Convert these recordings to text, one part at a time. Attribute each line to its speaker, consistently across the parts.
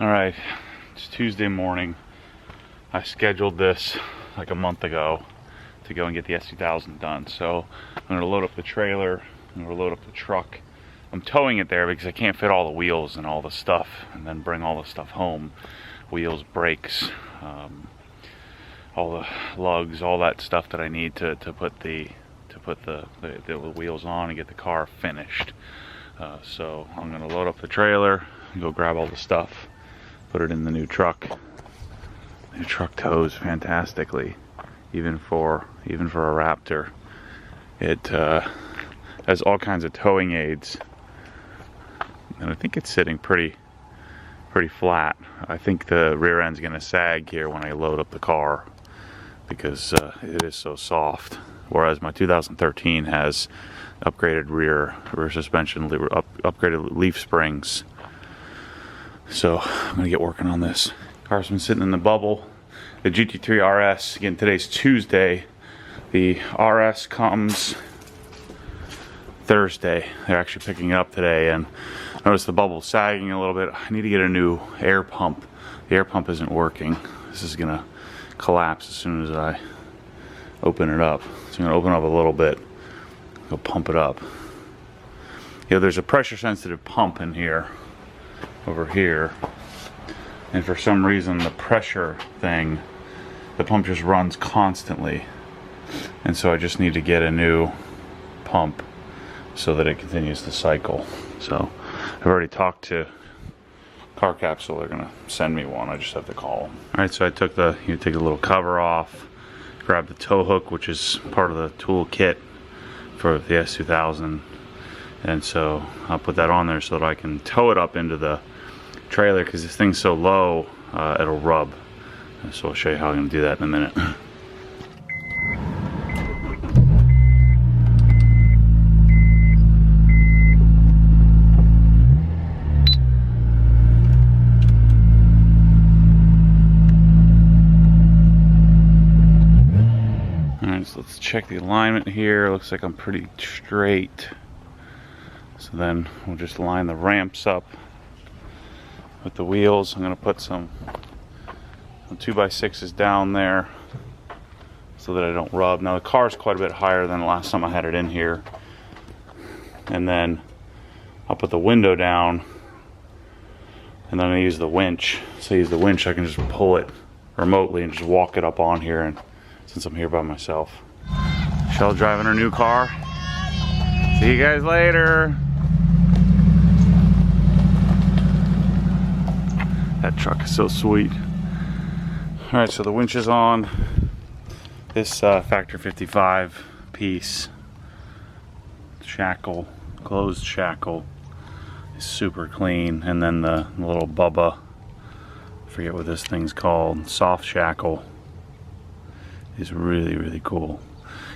Speaker 1: Alright, it's Tuesday morning. I scheduled this like a month ago to go and get the S2000 done. So I'm going to load up the trailer, I'm going to load up the truck. I'm towing it there because I can't fit all the wheels and all the stuff and then bring all the stuff home. Wheels, brakes, all the lugs, all that stuff that I need to put the wheels on and get the car finished. So I'm going to load up the trailer and go grab all the stuff, put it in the new truck. The new truck tows fantastically, even for a Raptor. It has all kinds of towing aids, and I think it's sitting pretty flat. I think the rear end's going to sag here when I load up the car because it is so soft. Whereas my 2013 has upgraded rear suspension, upgraded leaf springs. So I'm gonna get working on this. Car's been sitting in the bubble. The GT3 RS, again, today's Tuesday. The RS comes Thursday. They're actually picking it up today, and notice the bubble's sagging a little bit. I need to get a new air pump. The air pump isn't working. This is gonna collapse as soon as I open it up. So I'm gonna open up a little bit, go pump it up. You know, there's a pressure sensitive pump in here, over here, and for some reason the pressure thing, the pump just runs constantly, and so I just need to get a new pump so that it continues to cycle. So I've already talked to Car Capsule. They're gonna send me one. I just have to call them. All right, so I took the take the little cover off, grab the tow hook, which is part of the tool kit for the S2000, and so I'll put that on there so that I can tow it up into the trailer, because this thing's so low it'll rub. So I'll show you how I'm going to do that in a minute. Alright, so let's check the alignment here. Looks like I'm pretty straight. So then we'll just line the ramps up with the wheels. I'm going to put some 2x6s down there so that I don't rub. Now the car's quite a bit higher than the last time I had it in here. And then I'll put the window down, and then I use the winch. So I use the winch, I can just pull it remotely and just walk it up on here, and since I'm here by myself. Shell driving her new car. See you guys later. That truck is so sweet. Alright, so the winch is on. This Factor 55 piece shackle, closed shackle, is super clean. And then the little Bubba, I forget what this thing's called, soft shackle, is really cool.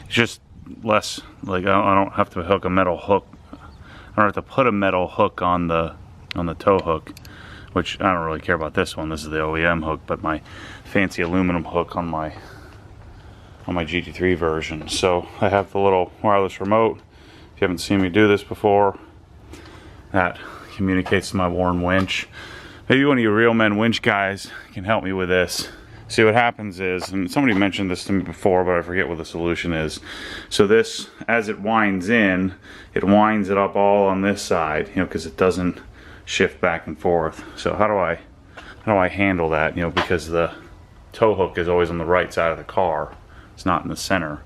Speaker 1: It's just less, like I don't have to hook a metal hook. I don't have to put a metal hook on the tow hook, which I don't really care about this one. This is the OEM hook, but my fancy aluminum hook on my GT3 version. So I have the little wireless remote. If you haven't seen me do this before, that communicates to my Warren winch. Maybe one of you real men winch guys can help me with this. See, what happens is, and somebody mentioned this to me before, but I forget what the solution is. So this, as it winds in, it winds it up all on this side, you know, because it doesn't shift back and forth. So how do I handle that? You know, because the tow hook is always on the right side of the car. It's not in the center.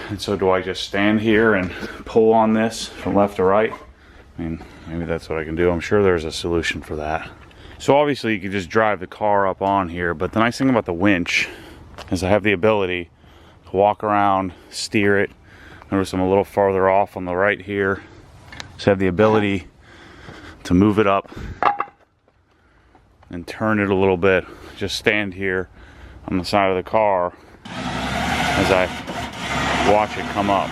Speaker 1: And so do I just stand here and pull on this from left to right? I mean, maybe that's what I can do. I'm sure there's a solution for that. So obviously you can just drive the car up on here, but the nice thing about the winch is I have the ability to walk around, steer it. Notice I'm a little farther off on the right here. So I have the ability to move it up and turn it a little bit. Just stand here on the side of the car as I watch it come up.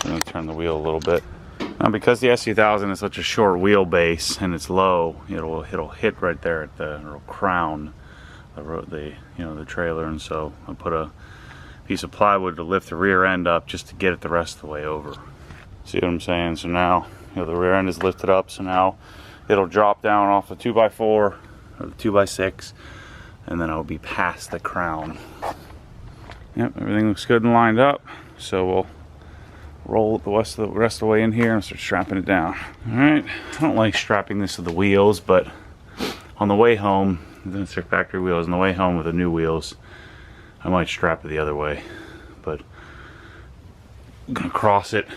Speaker 1: I'm going to turn the wheel a little bit. Now, because the S2000 is such a short wheelbase and it's low, it'll hit right there at the, it'll crown the trailer, and so I put a piece of plywood to lift the rear end up just to get it the rest of the way over. See what I'm saying? So now You know, the rear end is lifted up, so now it'll drop down off the 2x4 or the 2x6, and then it'll be past the crown. Yep, everything looks good and lined up, so we'll roll the rest of the way in here and start strapping it down. Alright, I don't like strapping this to the wheels, but on the way home, these are factory wheels, on the way home with the new wheels, I might strap it the other way. But I'm gonna cross it,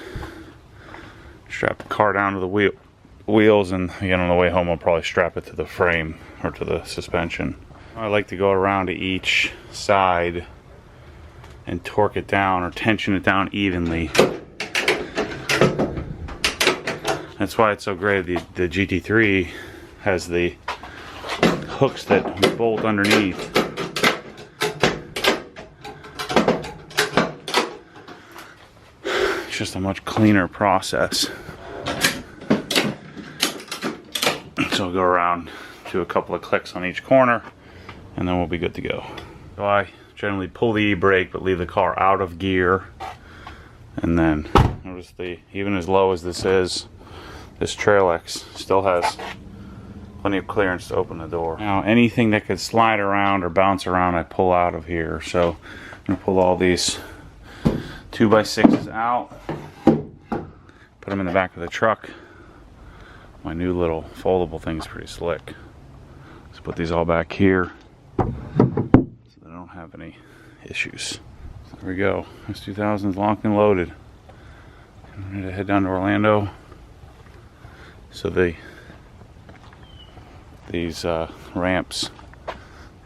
Speaker 1: strap the car down to the wheels, and again on the way home I'll probably strap it to the frame or to the suspension. I like to go around to each side and torque it down or tension it down evenly. That's why it's so great. The GT3 has the hooks that bolt underneath. It's just a much cleaner process. So I'll go around, do a couple of clicks on each corner, and then we'll be good to go. So I generally pull the e-brake but leave the car out of gear, and then notice even as low as this is, this Trail-X still has plenty of clearance to open the door. Now anything that could slide around or bounce around I pull out of here. So I'm going to pull all these 2x6s out, put them in the back of the truck. My new little foldable thing is pretty slick. Let's put these all back here so they don't have any issues. So there we go. S2000 is locked and loaded. I'm ready to head down to Orlando. So these ramps,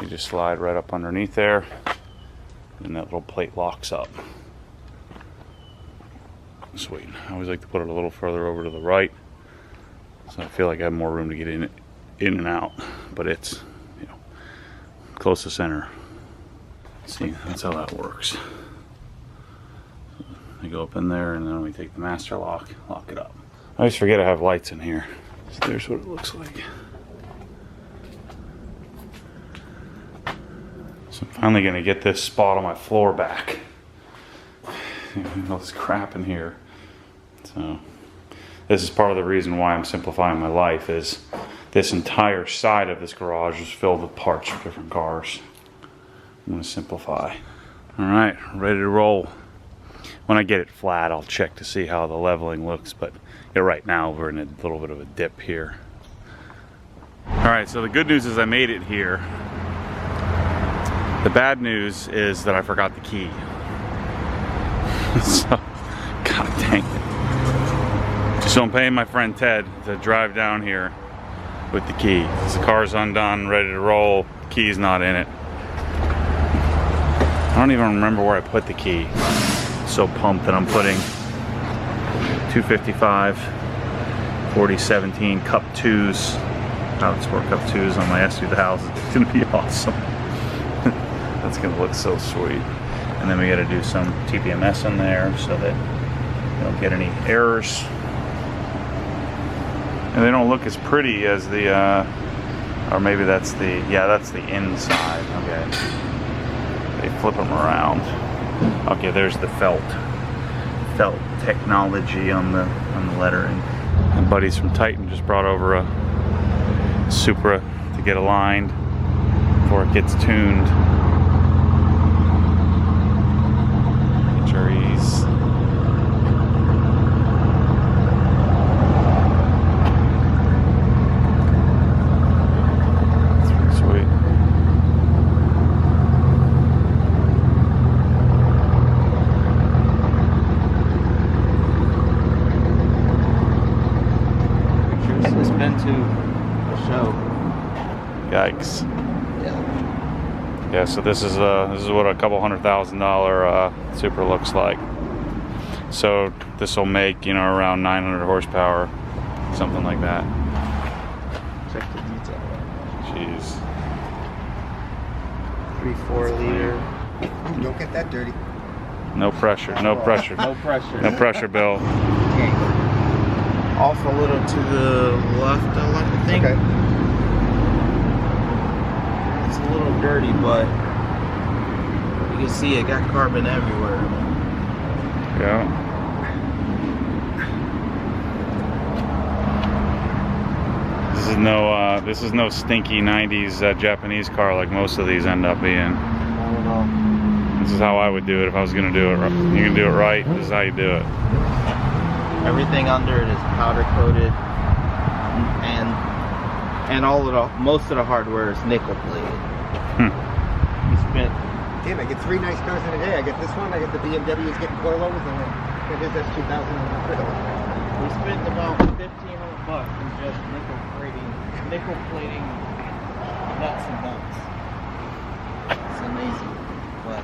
Speaker 1: you just slide right up underneath there, and that little plate locks up. Sweet. I always like to put it a little further over to the right, so I feel like I have more room to get in and out. But it's, you know, close to center. See, that's how that works. I go up in there, and then we take the master lock it up. I always forget I have lights in here. So there's what it looks like. So I'm finally gonna get this spot on my floor back. All this crap in here. So this is part of the reason why I'm simplifying my life, is this entire side of this garage is filled with parts for different cars. I'm gonna simplify. All right, ready to roll. When I get it flat, I'll check to see how the leveling looks, but yeah, right now we're in a little bit of a dip here. All right, so the good news is I made it here. The bad news is that I forgot the key. So, god dang it. So I'm paying my friend Ted to drive down here with the key. The car's undone, ready to roll, the key's not in it. I don't even remember where I put the key. So pumped that I'm putting 255 4017 Cup 2s, Pilot Sport Cup 2s on my S2000. It's gonna be awesome. That's gonna look so sweet. And then we gotta do some TPMS in there so that you don't get any errors. And they don't look as pretty as the, or maybe that's the, yeah, that's the inside, okay. They flip them around. Okay, there's the felt technology on the lettering. And buddies from Titan just brought over a Supra to get aligned before it gets tuned. Juries. That's pretty sweet.
Speaker 2: It's been to a show.
Speaker 1: Yikes. Yeah, so this is what a couple $100,000 Supra looks like. So this will make, you know, around 900 horsepower, something like that.
Speaker 2: Check the detail.
Speaker 1: Jeez.
Speaker 2: 3.4 liter.
Speaker 3: Ooh, don't get that dirty.
Speaker 1: No pressure, no pressure.
Speaker 2: No pressure.
Speaker 1: No pressure, Bill.
Speaker 2: Okay. Off a little to the left, I like to think.
Speaker 3: Okay.
Speaker 2: It's a little dirty, but you can see it got carbon everywhere.
Speaker 1: Yeah. This is no stinky 90s Japanese car like most of these end up being.
Speaker 2: I don't know.
Speaker 1: This is how I would do it if I was gonna do it. You can do it right. This is how you do it.
Speaker 2: Everything under it is powder coated, and most of the hardware is nickel plated. We spent.
Speaker 3: Damn, I get 3 nice cars in a day. I get this one, I get the BMWs getting coilovers, and then I get this S2000
Speaker 2: We spent about $1,500 in just nickel plating nuts and bolts. It's amazing, but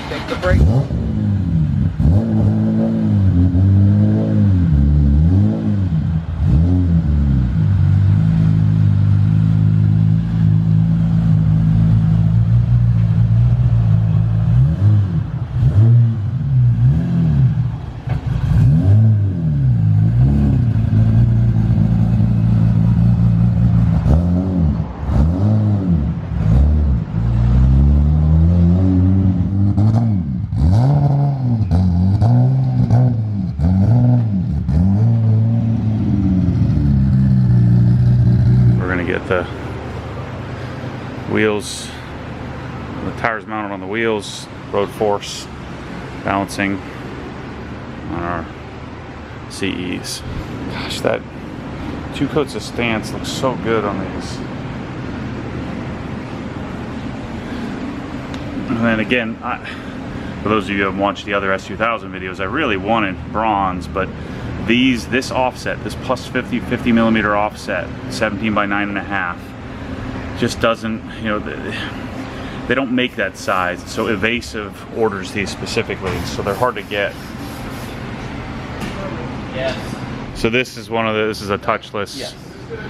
Speaker 2: take the brake.
Speaker 1: Get the wheels, the tires mounted on the wheels, road force balancing on our CEs. Gosh, that 2 coats of stance looks so good on these. And then again, for those of you who haven't watched the other S2000 videos, I really wanted bronze, but this offset, this plus 50 millimeter offset, 17 by 9.5, just doesn't, you know, they don't make that size. So Evasive orders these specifically, so they're hard to get.
Speaker 2: Yes.
Speaker 1: So this is this is a touchless.
Speaker 2: Yes.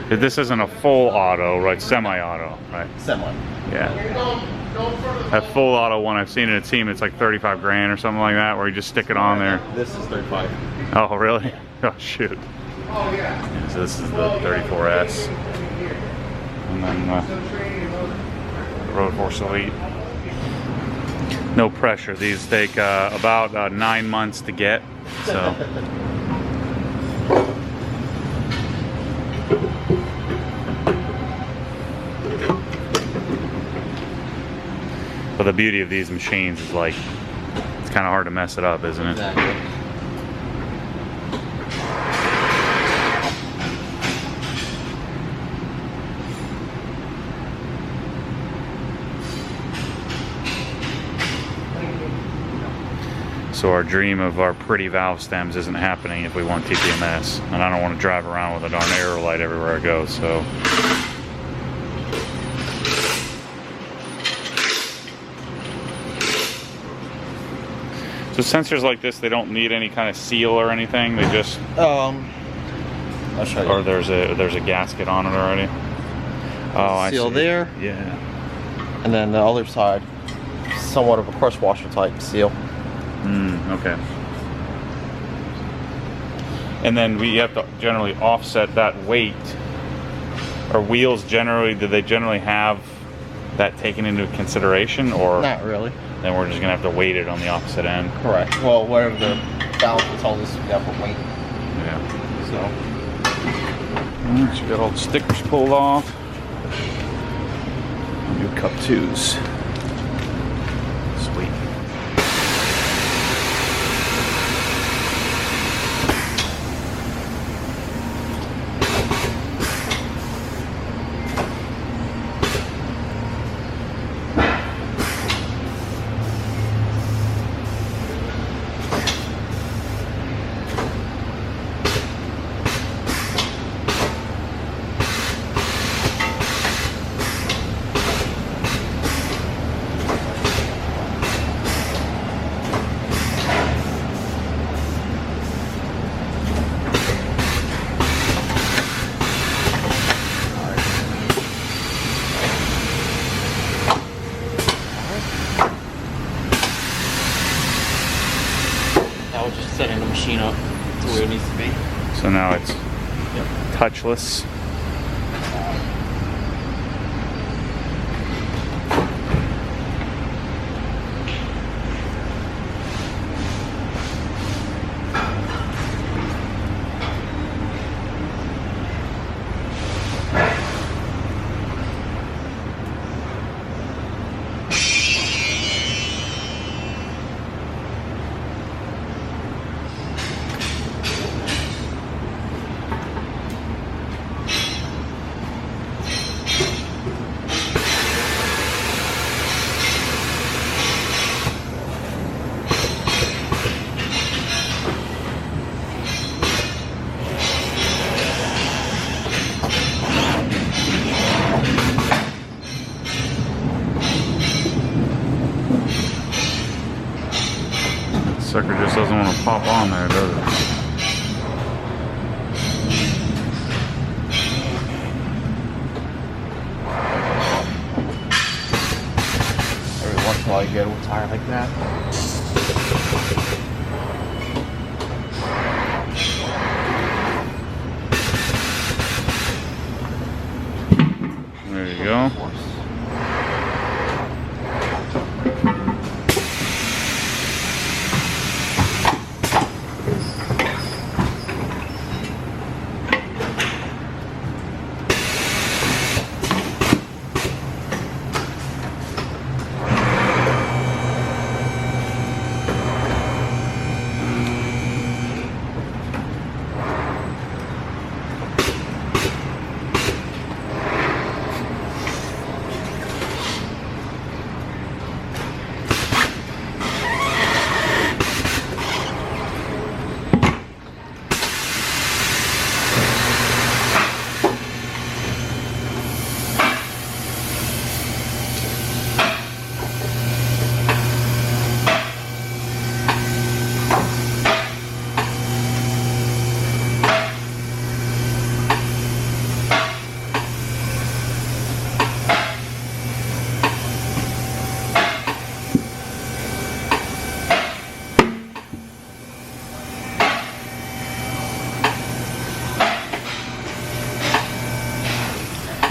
Speaker 1: This isn't a full auto, right? Semi-auto, right?
Speaker 2: Semi.
Speaker 1: Yeah. That full auto one I've seen in a team, it's like 35 grand or something like that, where you just stick it on there.
Speaker 2: This is 35.
Speaker 1: Oh, really? Oh, shoot. Yeah, so this is the 34S. And then the Road Force Elite. No pressure. These take about 9 months to get. So. But the beauty of these machines is, like, it's kind of hard to mess it up, isn't it?
Speaker 2: Exactly.
Speaker 1: So our dream of our pretty valve stems isn't happening if we want TPMS. And I don't want to drive around with a darn aero light everywhere I go, so. So sensors like this, they don't need any kind of seal or anything. They just
Speaker 2: I'll show you.
Speaker 1: or there's a gasket on it already. Oh, I see.
Speaker 2: Seal there.
Speaker 1: Yeah.
Speaker 2: And then the other side, somewhat of a crush washer type seal.
Speaker 1: Okay. And then we have to generally offset that weight. Our wheels generally, do they generally have that taken into consideration, or
Speaker 2: Not really.
Speaker 1: then we're just gonna have to weight it on the opposite end?
Speaker 2: Correct. Well, whatever the balance tells us, we have to weight.
Speaker 1: Yeah.
Speaker 2: So.
Speaker 1: So we got all the stickers pulled off. New Cup 2s. Sweet.
Speaker 2: Setting the machine up to where it needs to be.
Speaker 1: So now it's touchless. sucker just doesn't want to pop on there, does it?
Speaker 2: Every once in a while you get a tire like that.
Speaker 1: There you go.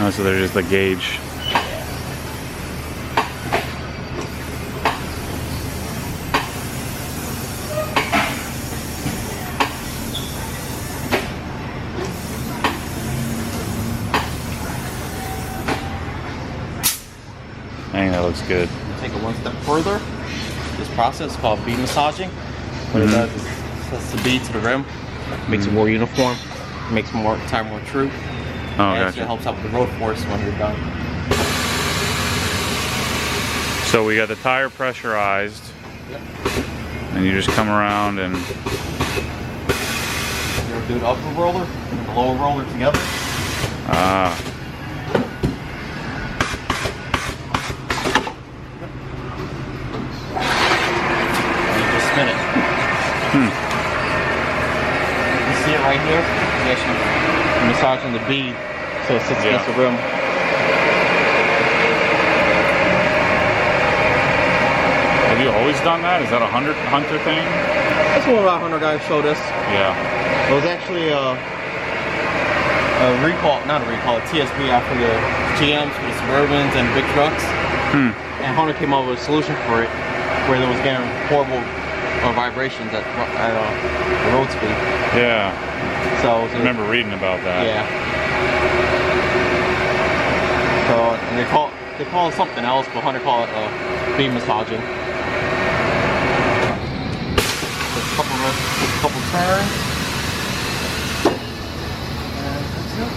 Speaker 1: Oh, so there's just the gauge. Dang, that looks good.
Speaker 2: Take it one step further. This process is called bead massaging. What it does is sets the bead to the rim, makes it more uniform, makes more tire more true.
Speaker 1: Oh,
Speaker 2: and
Speaker 1: gotcha.
Speaker 2: it helps out with the road force when you're done.
Speaker 1: So we got the tire pressurized, and you just come around and
Speaker 2: You're gonna do the upper roller and the lower roller together. And you just spin it. You see it right here? You actually massaging the bead so it sits against the rim.
Speaker 1: Have you always done that? Is that a hunter thing?
Speaker 2: That's what our hunter guys showed us.
Speaker 1: Yeah.
Speaker 2: It was actually a recall, not a recall, a TSB after the GMs for the Suburbans and big trucks. And Hunter came up with a solution for it where there was getting horrible vibrations at the road speed.
Speaker 1: Yeah.
Speaker 2: So
Speaker 1: I remember reading about that.
Speaker 2: Yeah. So and they call it something else, but Hunter called it bead massaging. Couple turns. And that's it.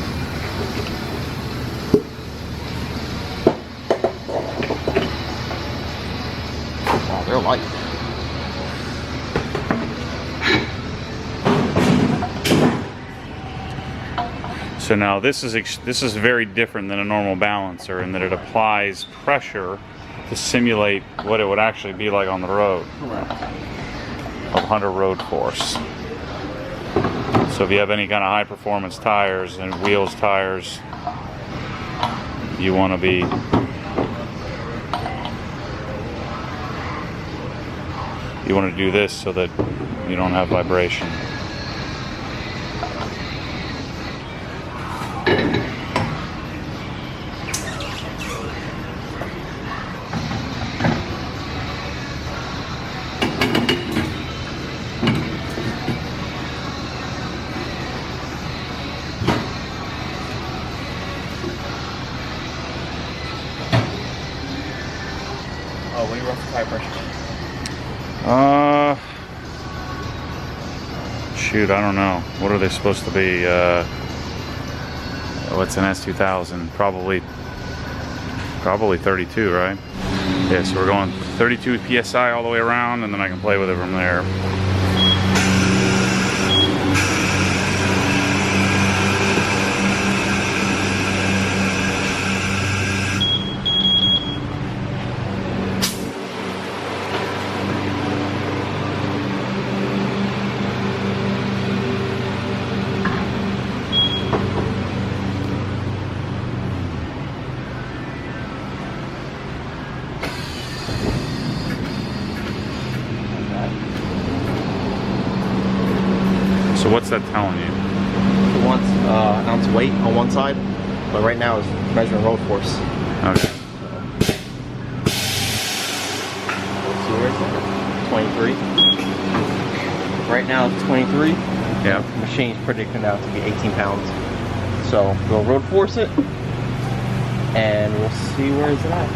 Speaker 2: Wow, they're light.
Speaker 1: So now this is very different than a normal balancer in that it applies pressure to simulate what it would actually be like on the road.
Speaker 2: Correct.
Speaker 1: Of Hunter road force. So if you have any kind of high performance tires and wheels tires, you want to be do this so that you don't have vibration.
Speaker 2: Oh, what do you run for tire pressure?
Speaker 1: Shoot, I don't know. What are they supposed to be? What's an S2000? Probably 32, right? Yeah, so we're going 32 PSI all the way around, and then I can play with it from there. what's that telling you?
Speaker 2: It wants ounce weight on one side, but right now it's measuring road force.
Speaker 1: Okay.
Speaker 2: Let's see where it's at. 23. Right now it's 23.
Speaker 1: Yeah.
Speaker 2: The machine's predicting out to be 18 pounds. So we'll road force it, and we'll see where it's at.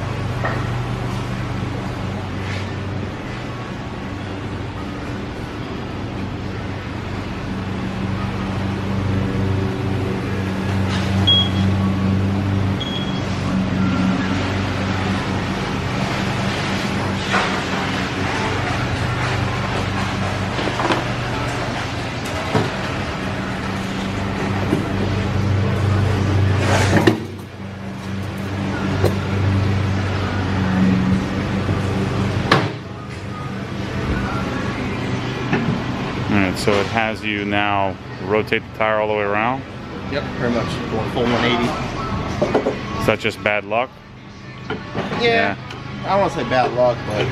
Speaker 1: So it has you now rotate the tire all the way around?
Speaker 2: Yep, pretty much going full 180.
Speaker 1: Is that just bad luck?
Speaker 2: Yeah. I don't want to say bad luck, but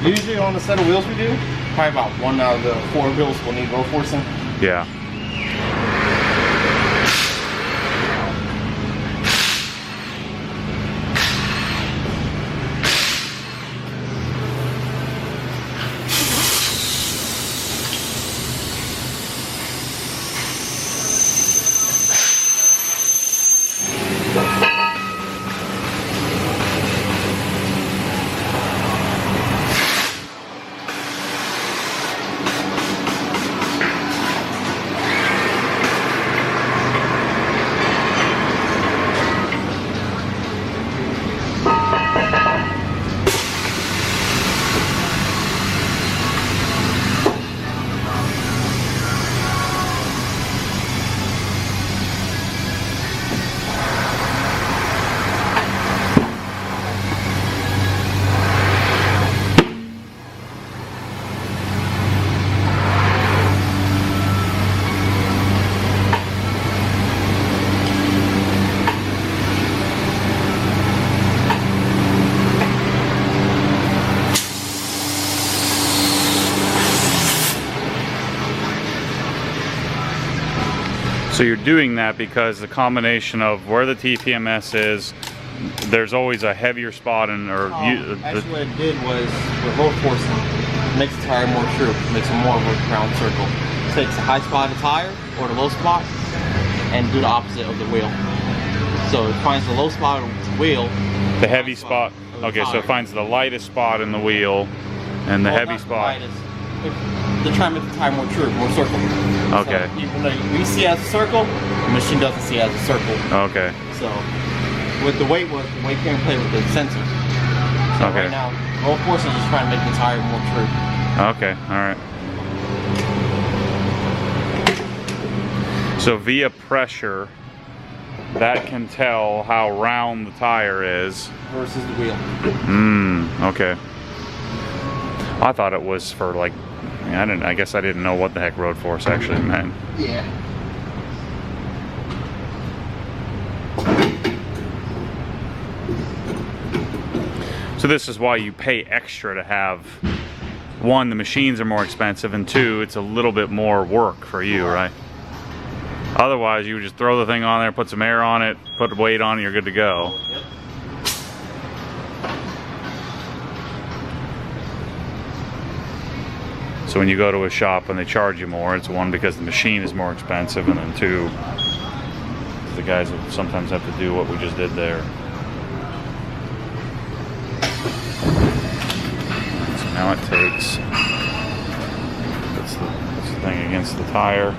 Speaker 2: usually on the set of wheels we do, probably about 1 out of the 4 wheels will need road forcing.
Speaker 1: Yeah. So you're doing that because the combination of where the TPMS is, there's always a heavier spot in, or
Speaker 2: actually what it did was, with road forcing, it makes the tire more true, makes it more of a round circle. It takes the high spot of the tire, or the low spot, and do the opposite of the wheel. So it finds the low spot of the wheel.
Speaker 1: The heavy spot, okay, so it finds the lightest spot in the wheel, and the heavy spot.
Speaker 2: They're trying to make the tire more true, more circle.
Speaker 1: Okay.
Speaker 2: So even though we see it as a circle, the machine doesn't see it as a circle.
Speaker 1: Okay.
Speaker 2: So with the weight can't play with the sensor. So
Speaker 1: okay.
Speaker 2: Right now, road force is just trying to make the tire more true.
Speaker 1: Okay, alright. So via pressure, that can tell how round the tire is.
Speaker 2: Versus the wheel.
Speaker 1: Okay. I thought it was for like, I guess I didn't know what the heck road force actually meant.
Speaker 2: Yeah.
Speaker 1: So this is why you pay extra to have, one, the machines are more expensive, and two, it's a little bit more work for you, right? Otherwise, you would just throw the thing on there, put some air on it, put weight on it, you're good to go.
Speaker 2: Yep.
Speaker 1: So when you go to a shop and they charge you more, it's one, because the machine is more expensive, and then two, the guys will sometimes have to do what we just did there. So now it takes, puts the thing against the tire.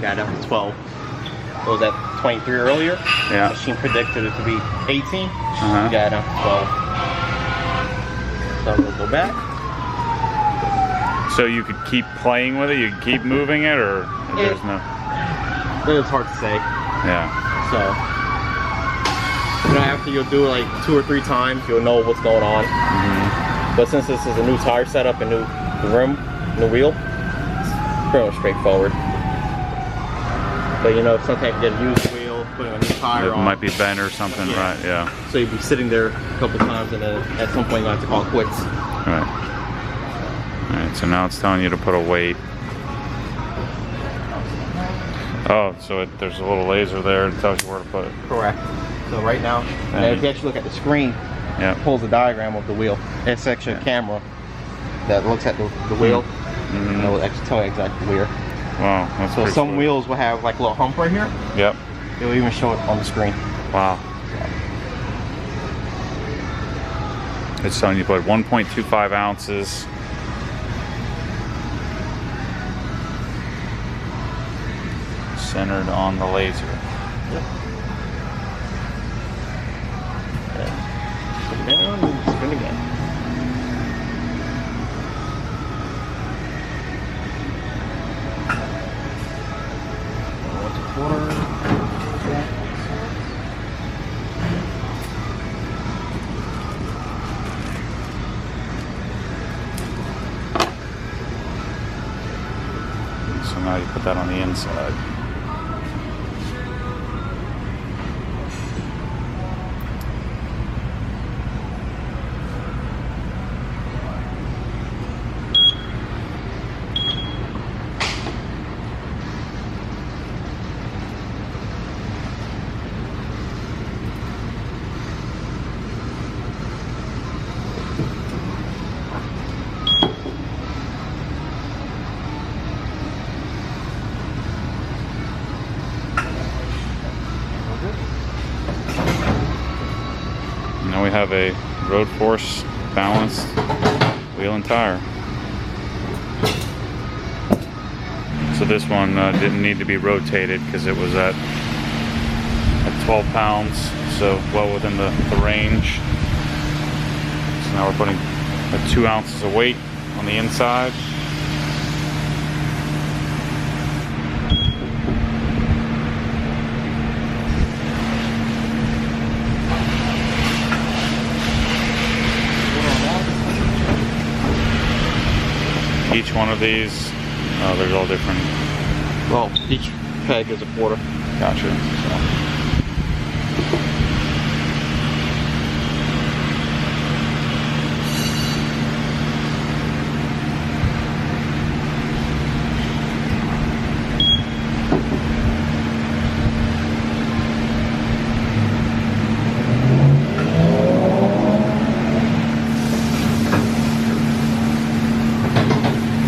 Speaker 2: Got up to 12. It was at 23 earlier.
Speaker 1: Yeah.
Speaker 2: The machine predicted it to be 18.
Speaker 1: Uh-huh.
Speaker 2: Got up to 12. So I'm gonna go back.
Speaker 1: So you could keep playing with it, you could keep moving it, or there's no...
Speaker 2: It's hard to say.
Speaker 1: Yeah.
Speaker 2: So, after you'll do it like 2 or 3 times, you'll know what's going on. But since this is a new tire setup and new rim, new wheel, it's pretty much straightforward. But you know, sometimes you get a used wheel, putting a new tire
Speaker 1: It
Speaker 2: on.
Speaker 1: might be bent or something,
Speaker 2: Yeah.
Speaker 1: right? Yeah.
Speaker 2: So you'd be sitting there a couple times, and then at some point you have to call it quits.
Speaker 1: Right. All right. So now it's telling you to put a weight. Oh, so there's a little laser there that tells you where to put it.
Speaker 2: Correct. So right now, and if you actually look at the screen,
Speaker 1: Yeah.
Speaker 2: it pulls a diagram of the wheel. It's actually a camera that looks at the wheel, and it will actually tell you exactly where.
Speaker 1: Wow. That's
Speaker 2: So
Speaker 1: pretty
Speaker 2: some
Speaker 1: sweet.
Speaker 2: wheels will have like a little hump right here.
Speaker 1: Yep.
Speaker 2: It will even show it on the screen.
Speaker 1: Wow. It's telling you to put 1.25 ounces. Centered on the laser.
Speaker 2: Put it down and spin again.
Speaker 1: So now you put that on the inside. Now we have a road force balanced wheel and tire. So this one didn't need to be rotated because it was at 12 pounds, so well within the range. So now we're putting 2 ounces of weight on the inside. Each one of these, there's all different.
Speaker 2: Well, each peg is a quarter.
Speaker 1: Gotcha.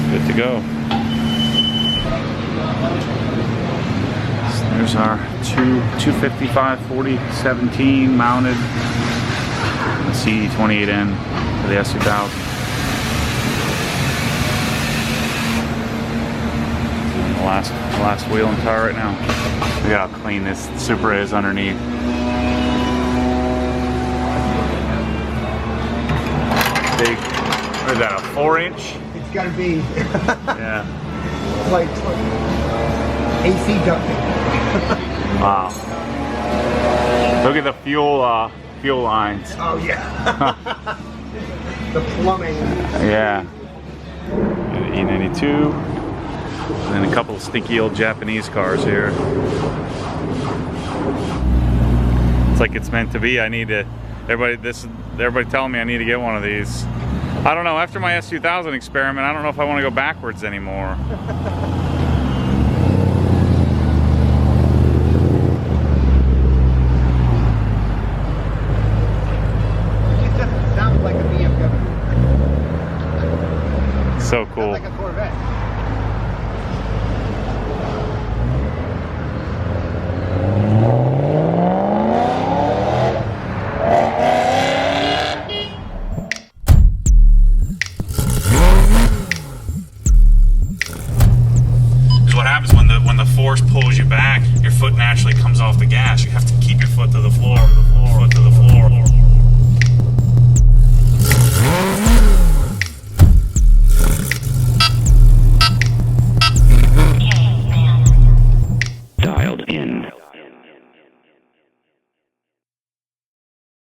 Speaker 1: Good to go. There's our 255/40/17 mounted CE28N for the S2000. And the last wheel and tire right now. Look at how clean this Supra is underneath. Big. What is that? A 4-inch?
Speaker 3: It's gotta be
Speaker 1: Yeah.
Speaker 3: like AC ducting.
Speaker 1: Wow. Look at the fuel lines.
Speaker 3: Oh yeah. The plumbing.
Speaker 1: Yeah. E92. And then a couple of stinky old Japanese cars here. It's like it's meant to be. I need to. Everybody telling me I need to get one of these. I don't know. After my S2000 experiment, I don't know if I want to go backwards anymore.
Speaker 3: It doesn't sound like a BMW.
Speaker 1: So cool.
Speaker 3: Sounds like a Corvette.
Speaker 1: What happens when the force pulls you back, your foot naturally comes off the gas. You have to keep your foot to the floor, foot to the floor.